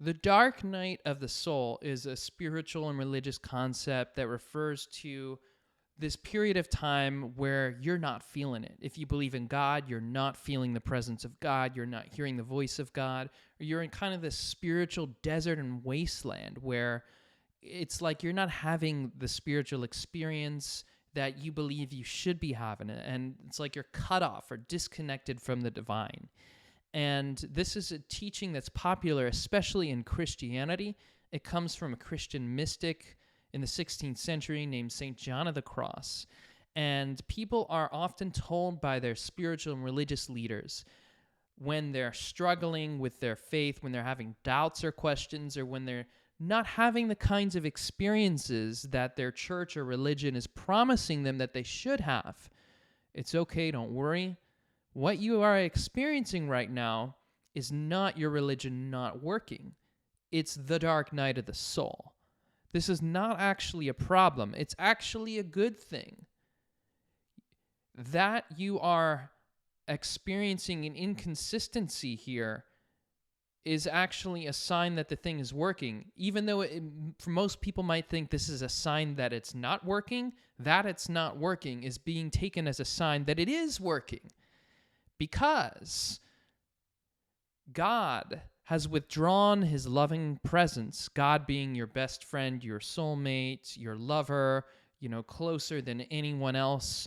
The dark night of the soul is a spiritual and religious concept that refers to this period of time where you're not feeling it. If you believe in God, you're not feeling the presence of God, you're not hearing the voice of God, or you're in kind of this spiritual desert and wasteland where it's like you're not having the spiritual experience that you believe you should be having, and it's like you're cut off or disconnected from the divine. And this is a teaching that's popular, especially in Christianity. It comes from a Christian mystic in the 16th century named St. John of the Cross. And people are often told by their spiritual and religious leaders when they're struggling with their faith, when they're having doubts or questions, or when they're not having the kinds of experiences that their church or religion is promising them that they should have. It's okay, don't worry. What you are experiencing right now is not your religion not working. It's the dark night of the soul. This is not actually a problem. It's actually a good thing. That you are experiencing an inconsistency here is actually a sign that the thing is working. Even though for most people might think this is a sign that it's not working, that it's not working is being taken as a sign that it is working. Because God has withdrawn his loving presence, God being your best friend, your soulmate, your lover, closer than anyone else,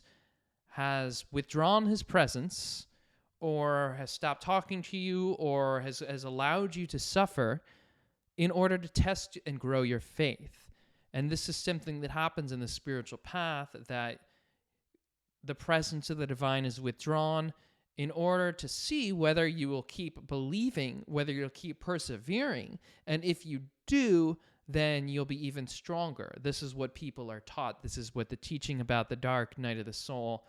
has withdrawn his presence or has stopped talking to you or has allowed you to suffer in order to test and grow your faith. And this is something that happens in the spiritual path, that the presence of the divine is withdrawn in order to see whether you will keep believing, whether you'll keep persevering. And if you do, then you'll be even stronger. This is what people are taught. This is what the teaching about the dark night of the soul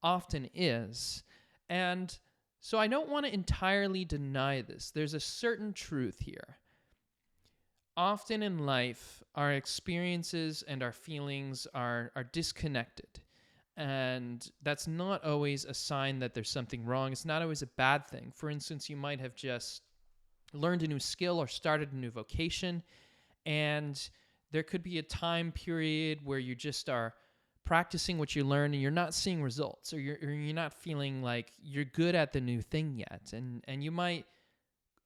often is. And so I don't want to entirely deny this. There's a certain truth here. Often in life, our experiences and our feelings are disconnected. And that's not always a sign that there's something wrong. It's not always a bad thing. For instance, you might have just learned a new skill or started a new vocation, and there could be a time period where you just are practicing what you learn and you're not seeing results, or you're not feeling like you're good at the new thing yet. And you might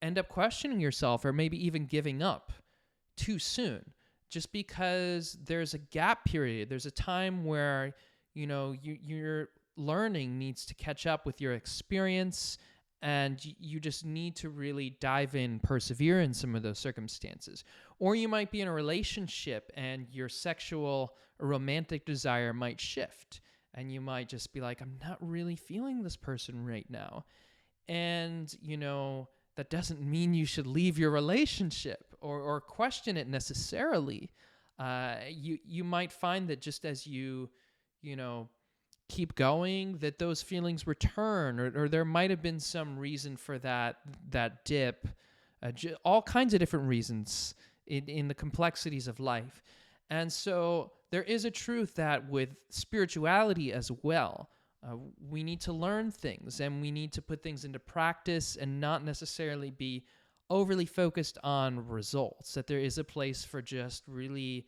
end up questioning yourself or maybe even giving up too soon just because there's a gap period. There's a time where your learning needs to catch up with your experience, and you just need to really dive in, persevere in some of those circumstances. Or you might be in a relationship and your sexual or romantic desire might shift, and you might just be like, I'm not really feeling this person right now. And, that doesn't mean you should leave your relationship or question it necessarily. You might find that just as you keep going, that those feelings return, or there might have been some reason for that dip, all kinds of different reasons in the complexities of life. And so there is a truth that with spirituality as well, we need to learn things and we need to put things into practice and not necessarily be overly focused on results, that there is a place for just really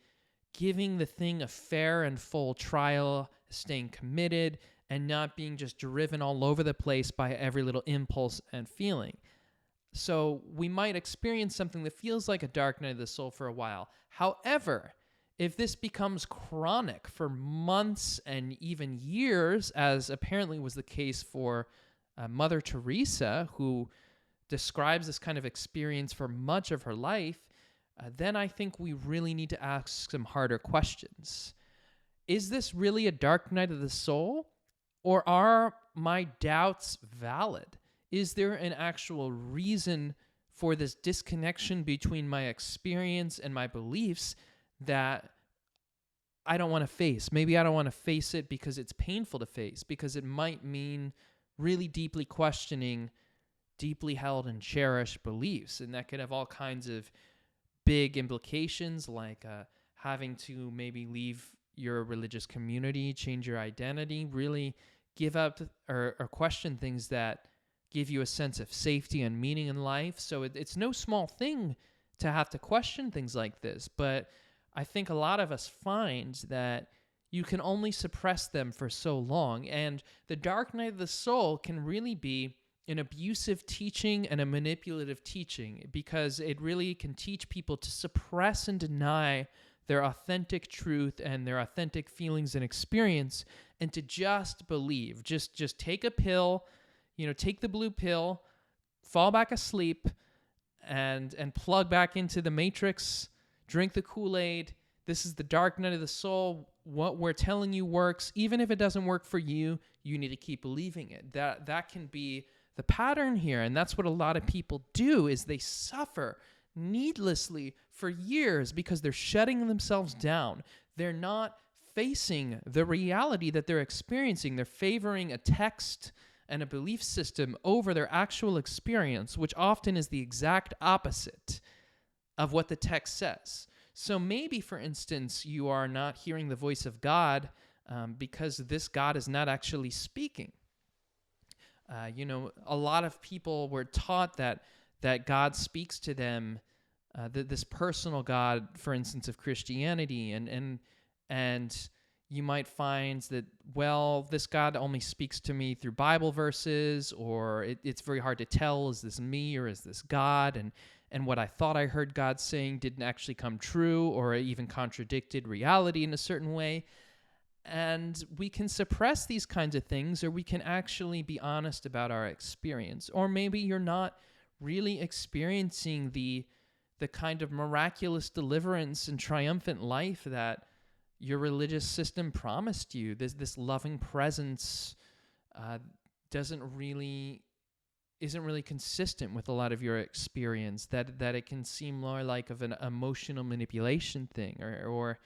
giving the thing a fair and full trial, staying committed, and not being just driven all over the place by every little impulse and feeling. So we might experience something that feels like a dark night of the soul for a while. However, if this becomes chronic for months and even years, as apparently was the case for Mother Teresa, who describes this kind of experience for much of her life, then I think we really need to ask some harder questions. Is this really a dark night of the soul? Or are my doubts valid? Is there an actual reason for this disconnection between my experience and my beliefs that I don't want to face? Maybe I don't want to face it because it's painful to face, because it might mean really deeply questioning deeply held and cherished beliefs. And that could have all kinds of big implications, like having to maybe leave your religious community, change your identity, really give up or question things that give you a sense of safety and meaning in life. So it's no small thing to have to question things like this. But I think a lot of us find that you can only suppress them for so long. And the dark night of the soul can really be an abusive teaching and a manipulative teaching, because it really can teach people to suppress and deny their authentic truth and their authentic feelings and experience, and to just believe. Just take a pill, take the blue pill, fall back asleep, and plug back into the matrix, drink the Kool-Aid. This is the dark night of the soul. What we're telling you works. Even if it doesn't work for you, you need to keep believing it. That can be the pattern here, and that's what a lot of people do, is they suffer needlessly for years because they're shutting themselves down. They're not facing the reality that they're experiencing. They're favoring a text and a belief system over their actual experience, which often is the exact opposite of what the text says. So maybe, for instance, you are not hearing the voice of God because this God is not actually speaking. A lot of people were taught that God speaks to them, this personal God, for instance, of Christianity, and you might find that, well, this God only speaks to me through Bible verses, or it's very hard to tell, is this me or is this God? And what I thought I heard God saying didn't actually come true, or even contradicted reality in a certain way. And we can suppress these kinds of things, or we can actually be honest about our experience. Or maybe you're not really experiencing the kind of miraculous deliverance and triumphant life that your religious system promised you. This loving presence isn't really consistent with a lot of your experience. That it can seem more like of an emotional manipulation thing, or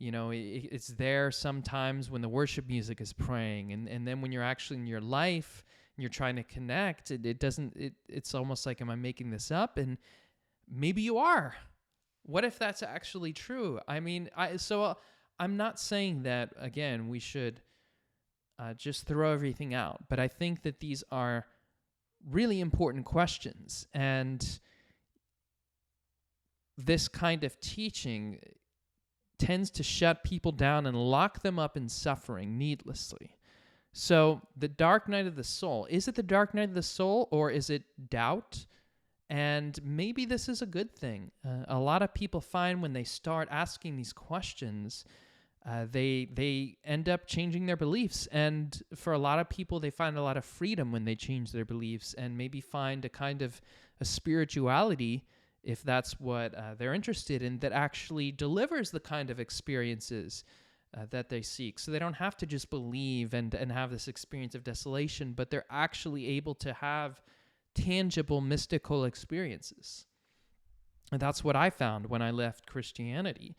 it's there sometimes when the worship music is playing, and then when you're actually in your life and you're trying to connect, it's almost like, am I making this up? And maybe you are. What if that's actually true? I mean, I'm not saying that, again, we should just throw everything out, but I think that these are really important questions, and this kind of teaching tends to shut people down and lock them up in suffering needlessly. So the dark night of the soul, is it the dark night of the soul, or is it doubt? And maybe this is a good thing. A lot of people find when they start asking these questions, they end up changing their beliefs. And for a lot of people, they find a lot of freedom when they change their beliefs, and maybe find a kind of a spirituality, if that's what they're interested in, that actually delivers the kind of experiences that they seek. So they don't have to just believe and have this experience of desolation, but they're actually able to have tangible mystical experiences. And that's what I found when I left Christianity,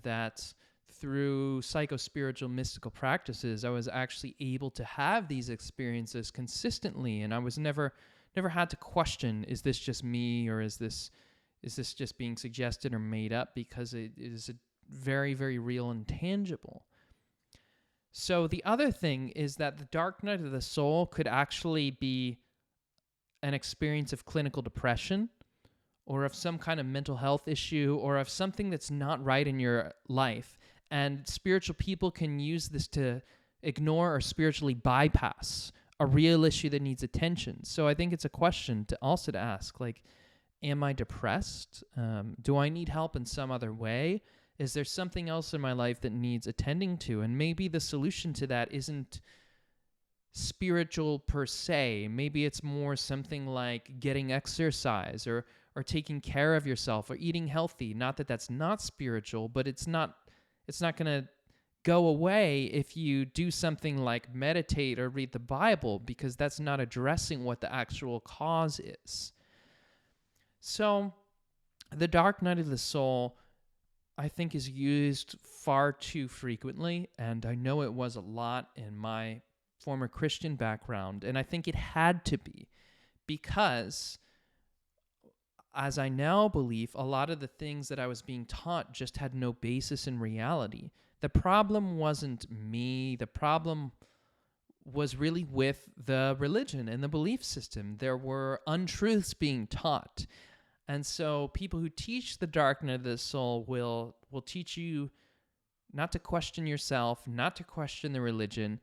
that through psychospiritual mystical practices, I was actually able to have these experiences consistently, and I was never had to question, is this just me, or is this just being suggested or made up, because it is a very, very real and tangible. So the other thing is that the dark night of the soul could actually be an experience of clinical depression, or of some kind of mental health issue, or of something that's not right in your life. And spiritual people can use this to ignore or spiritually bypass a real issue that needs attention. So I think it's a question to also to ask, like, am I depressed? Do I need help in some other way? Is there something else in my life that needs attending to? And maybe the solution to that isn't spiritual per se. Maybe it's more something like getting exercise, or taking care of yourself, or eating healthy. Not that that's not spiritual, but it's not going to go away if you do something like meditate or read the Bible, because that's not addressing what the actual cause is. So the dark night of the soul, I think, is used far too frequently, and I know it was a lot in my former Christian background, and I think it had to be, because as I now believe, a lot of the things that I was being taught just had no basis in reality. The problem wasn't me. The problem was really with the religion and the belief system. There were untruths being taught. And so people who teach the dark night of the soul will teach you not to question yourself, not to question the religion.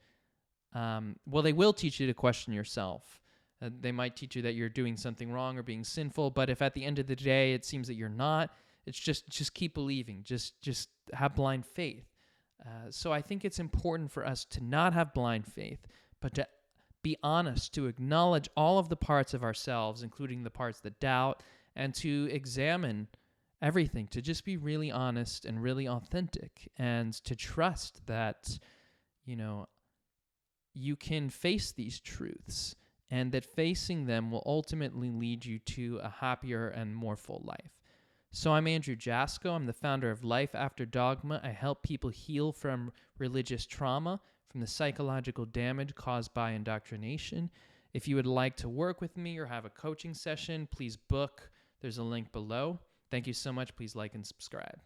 Well, they will teach you to question yourself. They might teach you that you're doing something wrong or being sinful, but if at the end of the day it seems that you're not, it's just keep believing. Just have blind faith. So I think it's important for us to not have blind faith, but to be honest, to acknowledge all of the parts of ourselves, including the parts that doubt, and to examine everything, to just be really honest and really authentic, and to trust that, you can face these truths, and that facing them will ultimately lead you to a happier and more full life. So I'm Andrew Jasko. I'm the founder of Life After Dogma. I help people heal from religious trauma, from the psychological damage caused by indoctrination. If you would like to work with me or have a coaching session, please book. There's a link below. Thank you so much. Please like and subscribe.